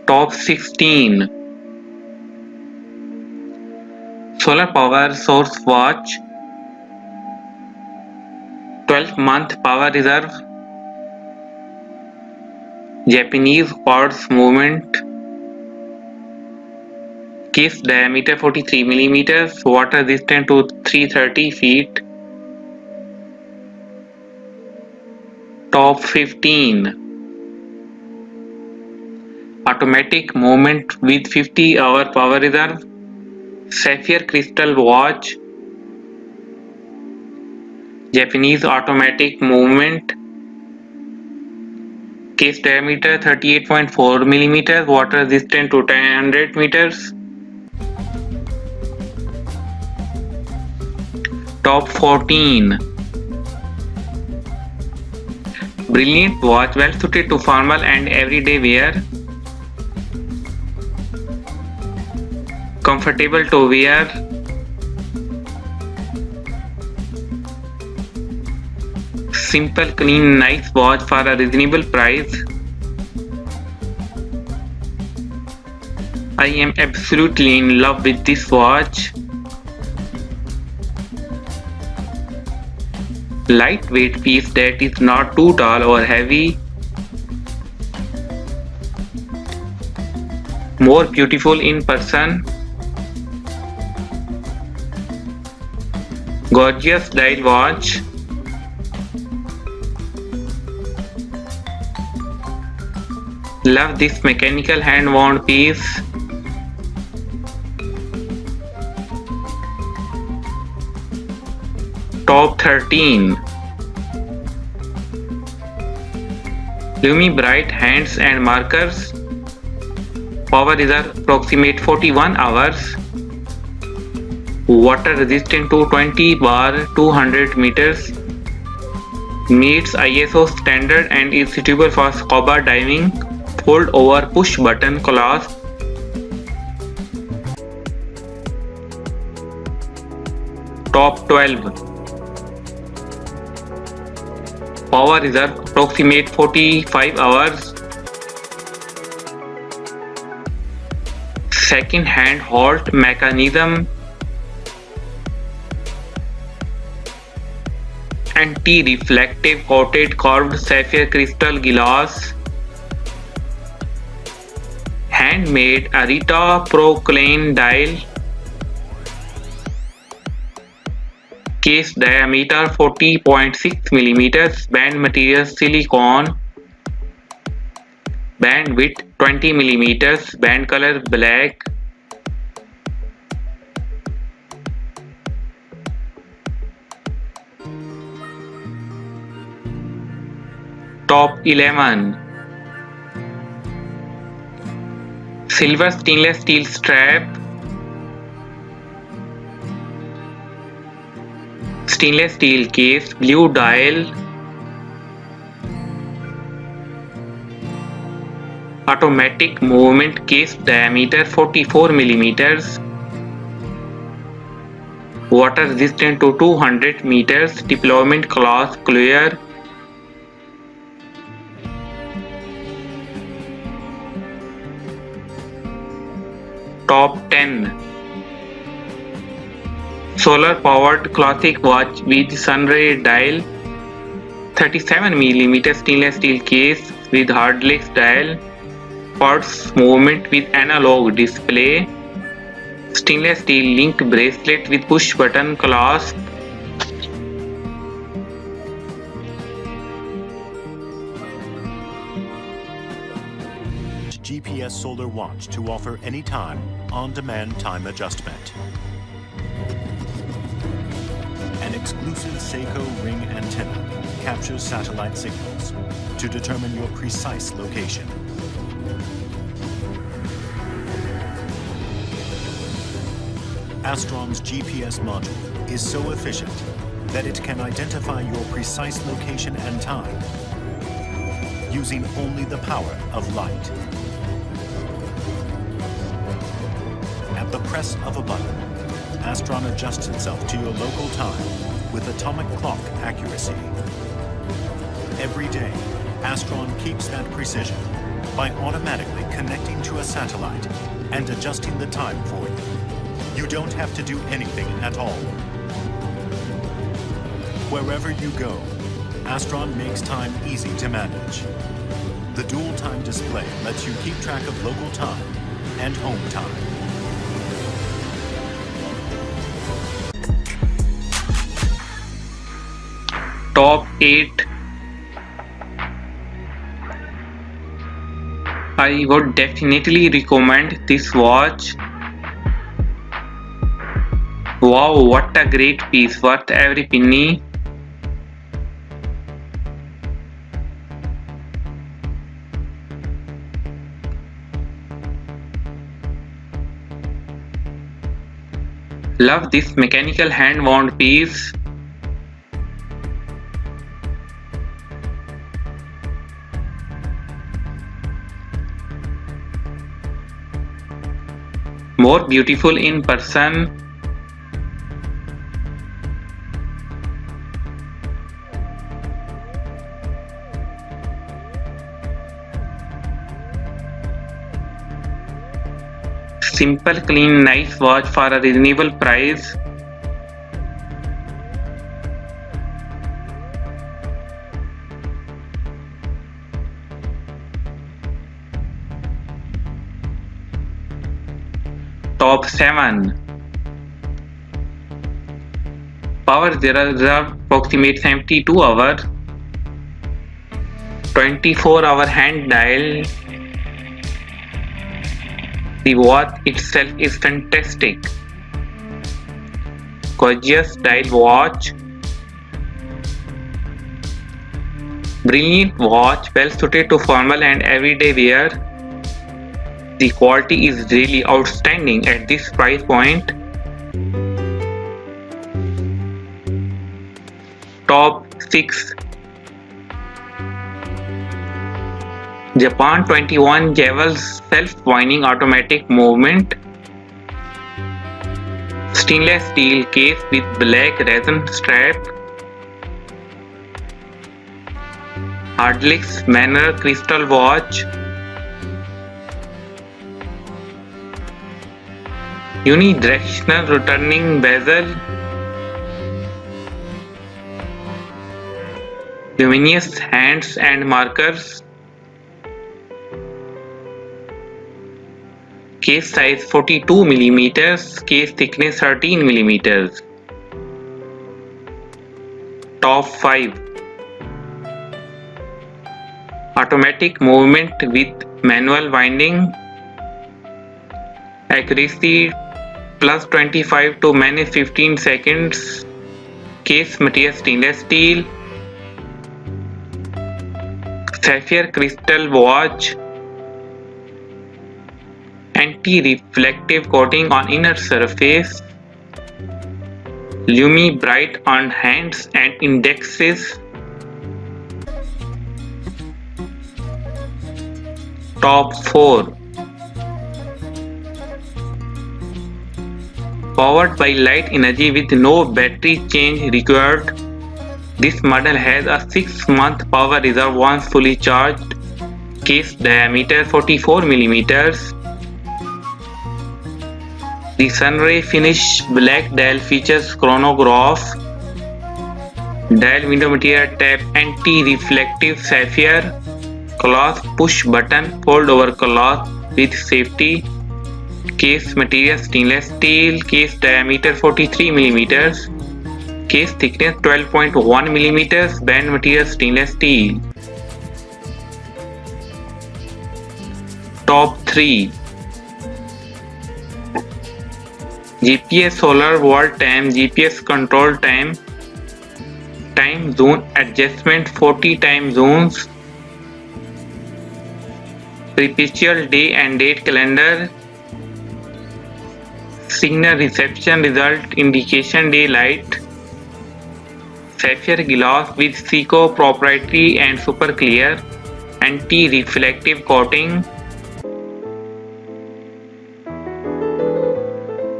Top 16 Solar Power Source Watch 12-month power reserve Japanese quartz movement Case diameter 43 mm water resistant to 330 feet Top 15 Automatic movement with 50-hour power reserve Sapphire crystal watch Japanese automatic movement Case diameter 38.4 mm water resistant to 100 meters Top 14 Brilliant watch well suited to formal and everyday wear Comfortable to wear Simple, clean, nice watch for a reasonable price. I am absolutely in love with this watch. Lightweight piece that is not too tall or heavy. More beautiful in person. Gorgeous dial watch. Love this mechanical hand-wound piece. Top 13 Lumi Bright hands and markers. Power reserve approximate 41 hours. Water resistant to 20 bar 200 meters. Meets ISO standard and is suitable for scuba diving. Fold over push button clasp. Top 12 Power reserve approximate 45 hours. Second hand halt mechanism. Anti-reflective coated curved sapphire crystal glass. Handmade Arita Proclane dial. Case diameter 40.6 mm. Band material silicone. Band width 20 mm. Band color black. Top 11 Silver stainless steel strap. Stainless steel case. Blue dial. Automatic movement case diameter 44 mm. Water resistant to 200 meters. Deployment class clear. Top 10 Solar powered classic watch with sunray dial. 37 mm stainless steel case with hardlex dial. Quartz movement with analog display. Stainless steel link bracelet with push button clasp. GPS solar watch to offer anytime, on-demand time adjustment. An exclusive Seiko ring antenna captures satellite signals to determine your precise location. Astron's GPS module is so efficient that it can identify your precise location and time using only the power of light. At the press of a button, Astron adjusts itself to your local time with atomic clock accuracy. Every day, Astron keeps that precision by automatically connecting to a satellite and adjusting the time for you. You don't have to do anything at all. Wherever you go, Astron makes time easy to manage. The dual time display lets you keep track of local time and home time. Top 8. I would definitely recommend this watch. Wow, what a great piece, worth every penny. Love this mechanical hand-wound piece. More beautiful in person. Simple, clean, nice watch for a reasonable price. Top 7. Power reserve approximate 72 hours. 24-hour hand dial. The watch itself is fantastic. Gorgeous dial watch. Brilliant watch, well suited to formal and everyday wear. The quality is really outstanding at this price point. Top 6. Japan 21 Jewels self-winding automatic movement. Stainless steel case with black resin strap. Hardlex Manor crystal watch. Unidirectional returning bezel. Luminous hands and markers. Case size 42 mm, case thickness 13 mm. Top 5. Automatic movement with manual winding. Accuracy plus 25 to minus 15 seconds. Case material stainless steel. Sapphire crystal watch. Anti-reflective coating on inner surface. Lumi bright on hands and indexes. Top 4. Powered by light energy with no battery change required. This model has a 6-month power reserve once fully charged. Case diameter 44 mm. The Sunray finish black dial features chronograph. Dial window material tap anti-reflective sapphire. Cloth push button fold over cloth with safety. Case material stainless steel. Case diameter 43 mm. Case thickness 12.1 mm. Band material stainless steel. Top 3. GPS solar wall time, GPS control time. Time zone adjustment 40 time zones. Perpetual day and date calendar. Signal reception result indication daylight. Sapphire glass with Seiko proprietary and super clear anti-reflective coating.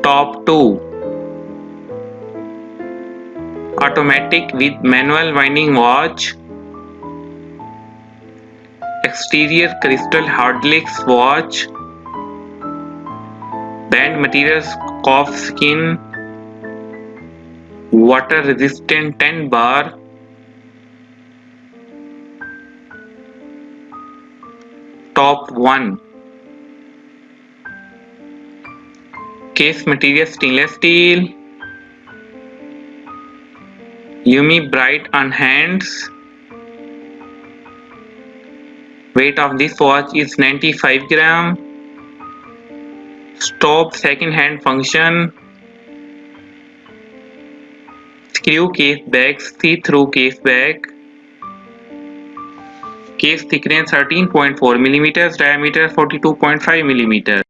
Top 2. Automatic with manual winding watch. exterior crystal hardlex watch, band materials calf skin, water resistant 10 bar, top 1. Case material stainless steel. Yumi bright on hands. Weight of this watch is 95 gram. Stop second hand function. Screw case back, see-through case back. Case thickness 13.4 mm, diameter 42.5 mm.